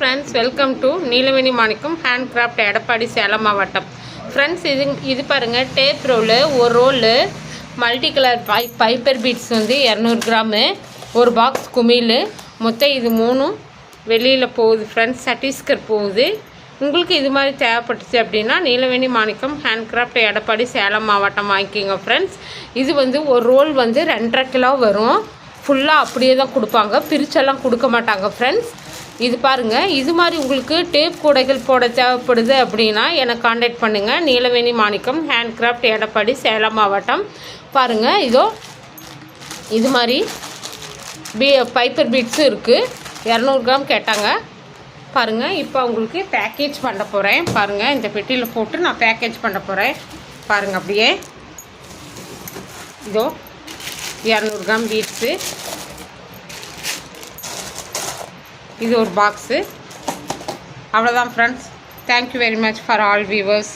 Friends, welcome to Neelaveni Manickam hand craft Edappadi Salem மாவட்டம். Friends, இது பாருங்கள், டேப் ரோலு, ஒரு roll multi colour paper beads வந்து 200 கிராமு, ஒரு பாக்ஸ் குமிழ், மொத்தம் இது 3 வெளியில் போகுது ஃப்ரெண்ட்ஸ். சட்டீஸ்கர் போகுது. உங்களுக்கு இது மாதிரி தேவைப்பட்டுச்சு அப்படின்னா நீலவேணி மாணிக்கம் ஹேண்ட் கிராஃப்ட் எடப்பாடி சேலம் மாவட்டம் வாங்கிக்கோங்க ஃப்ரெண்ட்ஸ். இது வந்து ஒரு ரோல் வந்து 2.5 கிலோ வரும். ஃபுல்லாக அப்படியே தான் கொடுப்பாங்க, பிரிச்செல்லாம் கொடுக்க மாட்டாங்க ஃப்ரெண்ட்ஸ். இது பாருங்கள், இது மாதிரி உங்களுக்கு டேப் கூடைகள் போட தேவைப்படுது அப்படின்னா எனக்கு காண்டாக்ட் பண்ணுங்கள். நீலவேணி மாணிக்கம் ஹேண்ட் கிராஃப்ட் எடப்பாடி சேலம் மாவட்டம். பாருங்கள், இதோ இது மாதிரி பைப்பர் பீட்ஸும் இருக்குது. 200 கிராம் கேட்டாங்க. பாருங்கள், இப்போ உங்களுக்கு பேக்கேஜ் பண்ண போகிறேன். பாருங்கள், இந்த பெட்டியில் போட்டு நான் பேக்கேஜ் பண்ண போகிறேன். பாருங்கள், அப்படியே இதோ 200 கிராம் பீட்ஸு, இது ஒரு பாக்ஸு. அவ்வளோதான் friends. Thank you very much for all viewers.